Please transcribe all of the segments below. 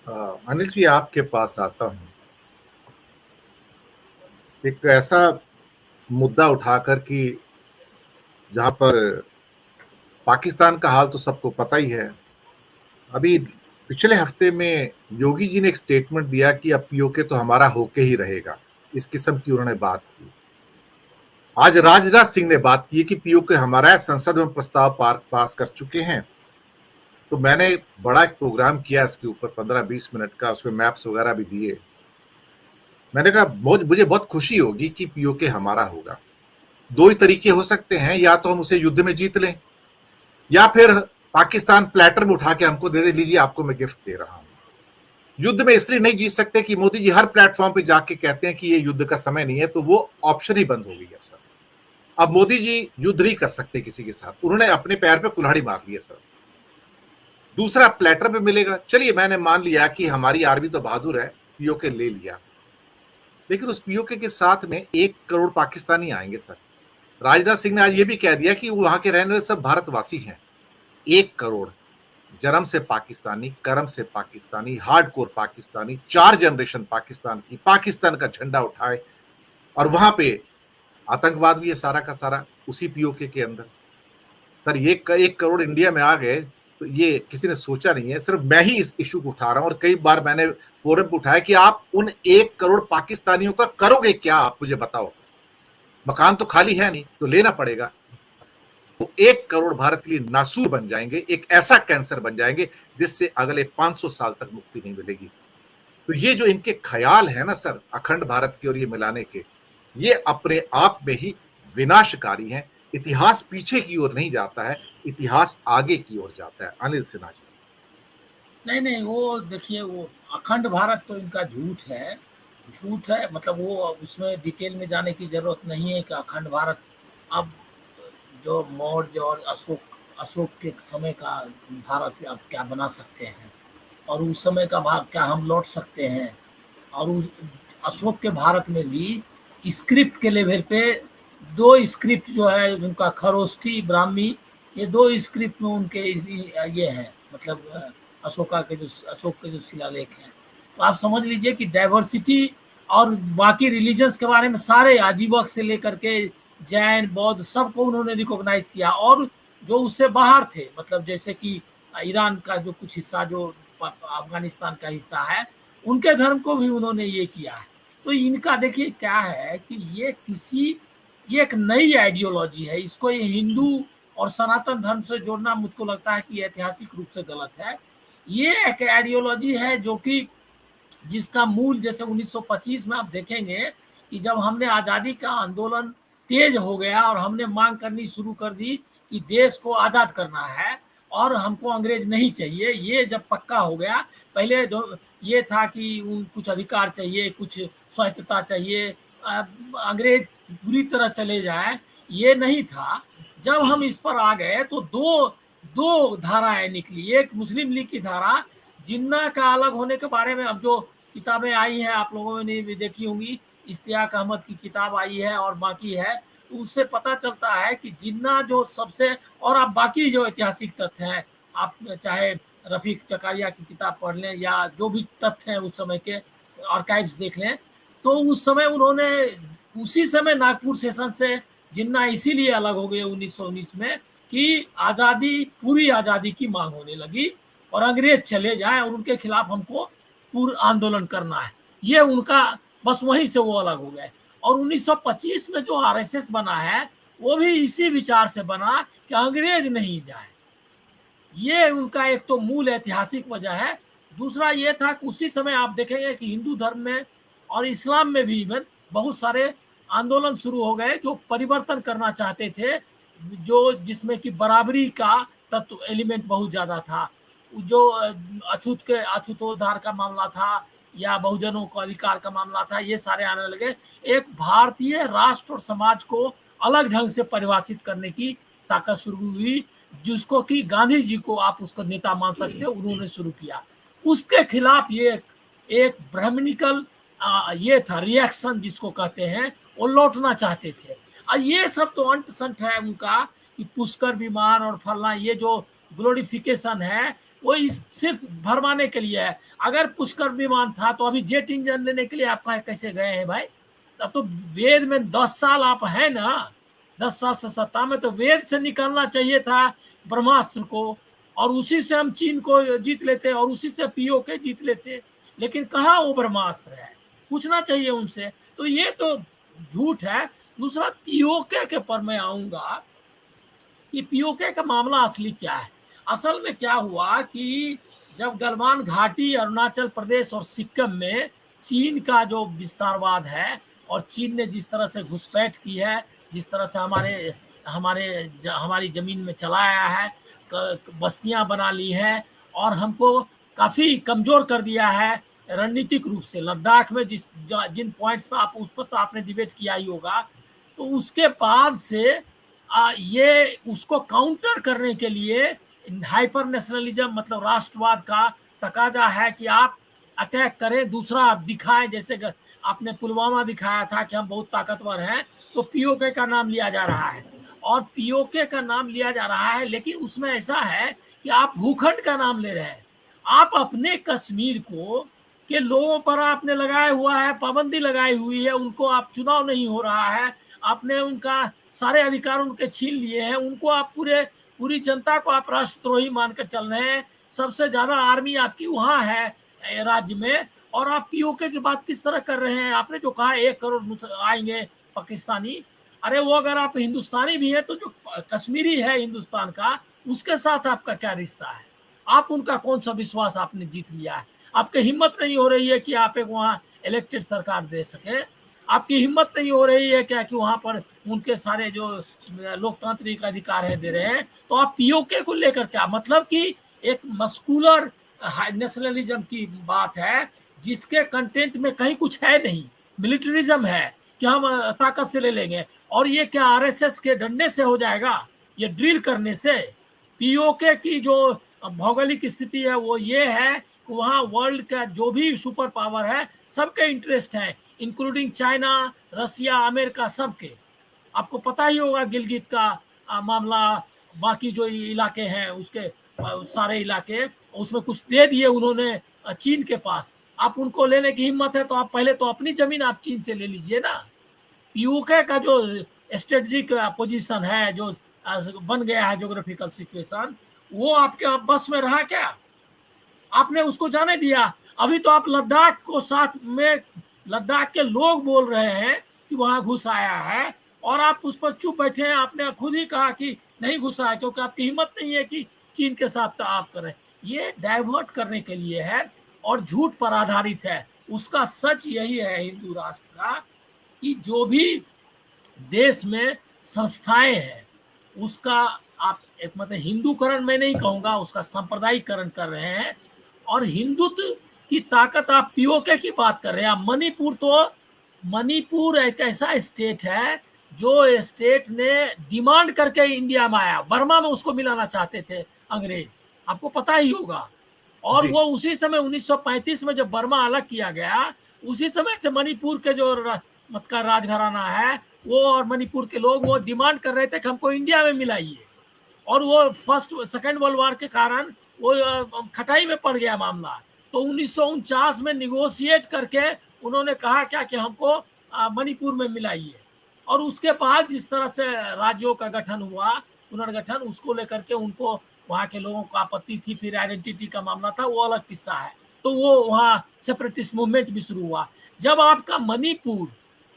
अनिल जी, आपके पास आता हूँ एक ऐसा मुद्दा उठाकर कि जहां पर पाकिस्तान का हाल तो सबको पता ही है। अभी पिछले हफ्ते में योगी जी ने एक स्टेटमेंट दिया कि अब पीओके तो हमारा होके ही रहेगा। इस किस्म की उन्होंने बात की। आज राजनाथ सिंह ने बात की कि पीओके हमारा है, संसद में प्रस्ताव पास कर चुके हैं। तो मैंने बड़ा एक प्रोग्राम किया इसके ऊपर 15-20 मिनट का, उसमें मैप्स वगैरह भी दिए। मैंने कहा मुझे बहुत खुशी होगी कि पीओके हमारा होगा। दो ही तरीके हो सकते हैं, या तो हम उसे युद्ध में जीत लें, या फिर पाकिस्तान प्लेटर में उठा के हमको दे दे, लीजिए आपको मैं गिफ्ट दे रहा हूं। युद्ध में इसलिए नहीं जीत सकते कि मोदी जी हर प्लेटफॉर्म पे जाके कहते हैं कि ये युद्ध का समय नहीं है, तो वो ऑप्शन ही बंद हो गई है सर। अब मोदी जी युद्ध नहीं कर सकते किसी के साथ, उन्होंने अपने पैर पे कुल्हाड़ी मार ली है सर। दूसरा प्लेटर पे मिलेगा, चलिए मैंने मान लिया कि हमारी आर्मी तो बहादुर है, पीओके ले लिया, लेकिन उस पीओके के साथ में 1 करोड़ पाकिस्तानी आएंगे सर। राजनाथ सिंह ने आज ये भी कह दिया कि वहां के रहने वाले सब भारतवासी हैं। 1 करोड़ जन्म से पाकिस्तानी, कर्म से पाकिस्तानी, हार्डकोर पाकिस्तानी, 4 जनरेशन पाकिस्तान की, पाकिस्तान का झंडा उठाए, और वहां पे आतंकवाद भी है सारा का सारा उसी पीओके के अंदर। सर ये 1 करोड़ इंडिया में आ गए, तो ये किसी ने सोचा नहीं है। सिर्फ मैं ही इस इशू को उठा रहा हूं, और कई बार मैंने फोरम पे उठाया कि आप उन 1 करोड़ पाकिस्तानियों का करोगे क्या, आप मुझे बताओ। मकान तो खाली है नहीं, तो लेना पड़ेगा। तो 1 करोड़ भारत के लिए नासूर बन जाएंगे, एक ऐसा कैंसर बन जाएंगे जिससे अगले 500 साल तक मुक्ति नहीं मिलेगी। तो ये जो इनके ख्याल है ना सर, अखंड भारत के और ये मिलाने के, ये अपने आप में ही विनाशकारी हैं। इतिहास पीछे की ओर नहीं जाता है, इतिहास आगे की ओर जाता है। अनिल सिन्हा जी। नहीं नहीं, वो देखिए, वो अखंड भारत तो इनका झूठ है। झूठ है, मतलब वो उसमें डिटेल में जाने की जरूरत नहीं है कि अखंड भारत अब जो मौर्य और अशोक अशोक के समय का भारत अब क्या बना सकते हैं, और उस समय का भाग क्या हम लौट सकते हैं। और उस अशोक के भारत में भी स्क्रिप्ट के लेवल पे दो स्क्रिप्ट जो है उनका, खरोष्ठी ब्राह्मी, ये दो स्क्रिप्ट में उनके ये है, मतलब अशोक के जो शिलालेख हैं। तो आप समझ लीजिए कि डाइवर्सिटी और बाकी रिलीजन्स के बारे में सारे आजीवक से लेकर के जैन बौद्ध सबको उन्होंने रिकॉग्नाइज किया। और जो उससे बाहर थे, मतलब जैसे कि ईरान का जो कुछ हिस्सा, जो अफगानिस्तान का हिस्सा है, उनके धर्म को भी उन्होंने ये किया है। तो इनका देखिए क्या है कि ये एक नई आइडियोलॉजी है। इसको ये हिंदू और सनातन धर्म से जोड़ना मुझको लगता है कि ऐतिहासिक रूप से गलत है। ये एक आइडियोलॉजी है जो कि जिसका मूल, जैसे 1925 में आप देखेंगे कि जब हमने आज़ादी का आंदोलन तेज हो गया और हमने मांग करनी शुरू कर दी कि देश को आज़ाद करना है और हमको अंग्रेज नहीं चाहिए, ये जब पक्का हो गया, पहले ये था कि कुछ अधिकार चाहिए, कुछ स्वायत्तता चाहिए, अंग्रेज पूरी तरह चले जाए, ये नहीं था। जब हम इस पर आ गए तो दो दो धाराएं निकली। एक मुस्लिम लीग की धारा, जिन्ना का अलग होने के बारे में अब जो किताबें आई हैं, आप लोगों ने भी देखी होंगी, इश्तियाक अहमद की किताब आई है और बाकी है, तो उससे पता चलता है कि जिन्ना जो सबसे, और आप बाकी जो ऐतिहासिक तथ्य हैं, आप चाहे रफीक जकारिया की किताब पढ़ लें या जो भी तथ्य हैं उस समय के आर्काइव्स देख लें, तो उस समय उन्होंने उसी समय नागपुर सेशन से जिन्ना इसीलिए अलग हो गए 1919 में कि आज़ादी, पूरी आज़ादी की मांग होने लगी और अंग्रेज चले जाएं और उनके खिलाफ हमको पूर्ण आंदोलन करना है। ये उनका, बस वहीं से वो अलग हो गए। और 1925 में जो आरएसएस बना है, वो भी इसी विचार से बना कि अंग्रेज नहीं जाए। ये उनका एक तो मूल ऐतिहासिक वजह है। दूसरा ये था कि उसी समय आप देखेंगे कि हिंदू धर्म में और इस्लाम में भी इवन बहुत सारे आंदोलन शुरू हो गए जो परिवर्तन करना चाहते थे, जो जिसमें कि बराबरी का तत्व एलिमेंट बहुत ज्यादा था। जो अछूतोद्धार का मामला था या बहुजनों को अधिकार का मामला था, ये सारे आने लगे। एक भारतीय राष्ट्र और समाज को अलग ढंग से परिभाषित करने की ताकत शुरू हुई, जिसको कि गांधी जी को आप उसको नेता मान सकते हो, उन्होंने शुरू किया। उसके खिलाफ ये एक ब्राह्मणिकल ये था रिएक्शन जिसको कहते हैं, वो लौटना चाहते थे। और ये सब तो अंट संट है उनका कि पुष्कर विमान और फलना, ये जो ग्लोरिफिकेशन है, वो इस सिर्फ भरमाने के लिए है। अगर पुष्कर विमान था तो अभी जेट इंजन लेने के लिए आप कैसे गए हैं भाई? तब तो वेद में 10 साल आप हैं ना, 10 साल से सत्ता में, तो वेद से निकलना चाहिए था ब्रह्मास्त्र को, और उसी से हम चीन को जीत लेते और उसी से पीओके जीत लेते। लेकिन कहाँ वो ब्रह्मास्त्र है, पूछना चाहिए उनसे। तो ये तो झूठ है। दूसरा, पीओके के पर मैं आऊंगा कि पीओके का मामला असली क्या है। असल में क्या हुआ कि जब गलवान घाटी, अरुणाचल प्रदेश और सिक्किम में चीन का जो विस्तारवाद है, और चीन ने जिस तरह से घुसपैठ की है, जिस तरह से हमारी जमीन में चलाया है, बस्तियां बना ली है, और हमको काफी कमजोर कर दिया है रणनीतिक रूप से। लद्दाख में जिन पॉइंट्स पे आप, उस पर तो आपने डिबेट किया ही होगा। तो उसके बाद से ये उसको काउंटर करने के लिए हाइपर नेशनलिज्म, मतलब राष्ट्रवाद का तकाजा है कि आप अटैक करें, दूसरा आप दिखाएं। जैसे आपने पुलवामा दिखाया था कि हम बहुत ताकतवर हैं, तो पीओके का नाम लिया जा रहा है, और पीओके का नाम लिया जा रहा है, लेकिन उसमें ऐसा है कि आप भूखंड का नाम ले रहे हैं। आप अपने कश्मीर को के लोगों पर आपने लगाया हुआ है, पाबंदी लगाई हुई है, उनको आप, चुनाव नहीं हो रहा है, आपने उनका सारे अधिकार उनके छीन लिए हैं, उनको आप पूरी जनता को आप राष्ट्रद्रोही मानकर चल रहे हैं। सबसे ज्यादा आर्मी आपकी वहां है राज्य में, और आप पीओके की बात किस तरह कर रहे हैं? आपने जो कहा 1 करोड़ आएंगे पाकिस्तानी, अरे वो अगर आप हिंदुस्तानी भी है तो जो कश्मीरी है हिंदुस्तान का, उसके साथ आपका क्या रिश्ता है? आप उनका कौन सा विश्वास आपने जीत लिया है? आपकी हिम्मत नहीं हो रही है कि आप एक वहां इलेक्टेड सरकार दे सके? आपकी हिम्मत नहीं हो रही है क्या कि वहां पर उनके सारे जो लोकतांत्रिक अधिकार है दे रहे हैं? तो आप पीओके को लेकर क्या, मतलब कि एक मस्कुलर नेशनलिज्म की बात है, जिसके कंटेंट में कहीं कुछ है नहीं, मिलिटरिज्म है कि हम ताकत से ले लेंगे। और ये क्या आरएसएस के डंडे से हो जाएगा? ये ड्रिल करने से? पीओके की जो भौगोलिक स्थिति है वो ये है कि वहाँ वर्ल्ड का जो भी सुपर पावर है सबके इंटरेस्ट है, इंक्लूडिंग चाइना, रसिया, अमेरिका, सबके। आपको पता ही होगा गिलगित का मामला, बाकी जो इलाके हैं उसके सारे इलाके, उसमें कुछ दे दिए उन्होंने चीन के पास। आप उनको लेने की हिम्मत है तो आप पहले तो अपनी जमीन आप चीन से ले लीजिए ना। पीओके का जो स्ट्रेटेजिक पोजीशन है, जो बन गया है ज्योग्राफिकल सिचुएशन, वो आपके बस में रहा क्या? आपने उसको जाने दिया। अभी तो आप लद्दाख को साथ में, लद्दाख के लोग बोल रहे हैं कि वहां घुस आया है, और आप उस पर चुप बैठे हैं। आपने खुद ही कहा कि नहीं घुसा है, क्योंकि आपकी हिम्मत नहीं है कि चीन के साथ आप करें। ये डाइवर्ट करने के लिए है और झूठ पर आधारित है। उसका सच यही है हिंदू राष्ट्र का कि जो भी देश में संस्थाएं हैं उसका आप एक, मतलब हिंदूकरण मैं नहीं कहूंगा, उसका सांप्रदायिकरण कर रहे हैं। और हिंदुत्व की ताकत, आप पीओके की बात कर रहे हैं। मणिपुर एक ऐसा स्टेट है जो स्टेट ने डिमांड करके इंडिया में आया। बर्मा में उसको मिलाना चाहते थे अंग्रेज, आपको पता ही होगा। और वो उसी समय 1935 में जब बर्मा अलग किया गया, उसी समय से मणिपुर के जो मतका राजघराना है वो और मणिपुर के लोग वो डिमांड कर रहे थे कि हमको इंडिया में मिलाइए। और वो सेकेंड वर्ल्ड वॉर के कारण वो खटाई में पड़ गया मामला। तो 1949 में निगोशिएट करके उन्होंने कहा क्या कि हमको मणिपुर में मिलाइए। और उसके बाद जिस तरह से राज्यों का गठन हुआ, पुनर्गठन, उसको लेकर के उनको वहाँ के लोगों को आपत्ति थी। फिर आइडेंटिटी का मामला था, वो अलग किस्सा है। तो वो वहाँ सेपरेटिस्ट मूवमेंट भी शुरू हुआ। जब आपका मणिपुर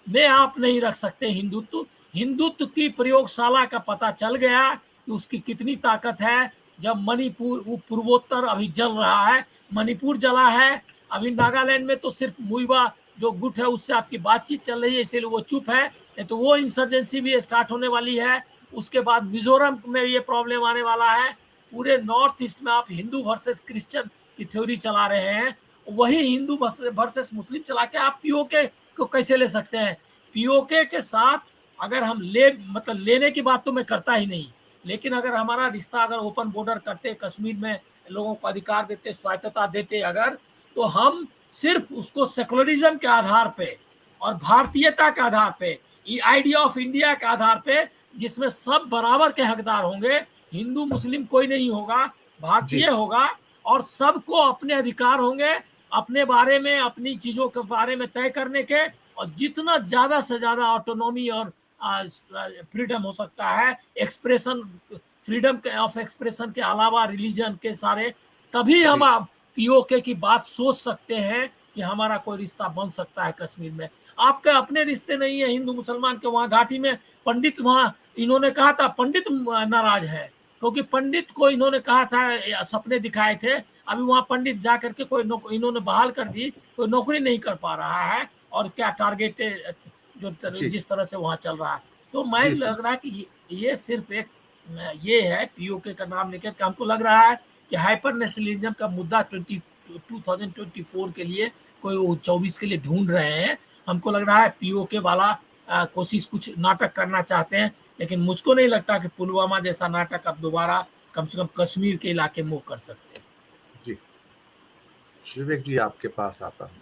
में आप नहीं रख सकते हिंदुत्व की प्रयोगशाला का पता चल गया कि उसकी कितनी ताकत है। जब मणिपुर, वो पूर्वोत्तर अभी जल रहा है, मणिपुर जला है। अभी नागालैंड में तो सिर्फ मुइबा जो गुट है उससे आपकी बातचीत चल रही है, इसीलिए वो चुप है। नहीं तो वो इंसर्जेंसी भी स्टार्ट होने वाली है। उसके बाद मिजोरम में ये प्रॉब्लम आने वाला है। पूरे नॉर्थ ईस्ट में आप हिंदू वर्सेस क्रिश्चियन की थ्योरी चला रहे हैं, वही हिंदू वर्सेस मुस्लिम चला के आप पीओके को कैसे ले सकते हैं? पीओके के साथ अगर हम लेने की बात तो मैं करता ही नहीं, लेकिन अगर हमारा रिश्ता, अगर ओपन बॉर्डर करते, कश्मीर में लोगों को अधिकार देते, स्वायत्तता देते अगर, तो हम सिर्फ उसको सेकुलरिज्म के आधार पे और भारतीयता के आधार पे, आइडिया ऑफ इंडिया के आधार पे, जिसमें सब बराबर के हकदार होंगे, हिंदू मुस्लिम कोई नहीं होगा, भारतीय होगा। और सबको अपने अधिकार होंगे अपने बारे में, अपनी चीजों के बारे में तय करने के, और जितना ज्यादा से ज्यादा ऑटोनॉमी और फ्रीडम हो सकता है, एक्सप्रेशन, फ्रीडम ऑफ एक्सप्रेशन के अलावा रिलीजन के सारे, तभी हम पीओके की बात सोच सकते हैं कि हमारा कोई रिश्ता बन सकता है कश्मीर में। आपके अपने रिश्ते नहीं है हिंदू मुसलमान के, वहां घाटी में पंडित, वहां इन्होंने कहा था पंडित नाराज है, क्योंकि पंडित को इन्होंने कहा था, सपने दिखाए थे, अभी वहां पंडित जाकर के कोई इन्होंने बहाल कर दी, कोई नौकरी नहीं कर पा रहा है, और क्या टारगेट जो जिस तरह से वहां चल रहा है। तो मैं लग रहा है कि ये सिर्फ एक ये है पीओके का नाम लेकर के, हमको लग रहा है कि हाइपर नेशनलिज्म का मुद्दा 2024 के लिए कोई वो 24 के लिए ढूंढ रहे हैं। हमको लग रहा है पीओके वाला कोशिश कुछ नाटक करना चाहते हैं, लेकिन मुझको नहीं लगता कि पुलवामा जैसा नाटक अब दोबारा कम से कम कश्मीर के इलाके में कर सकते हैं। जी, विवेक जी आपके पास आता हूं।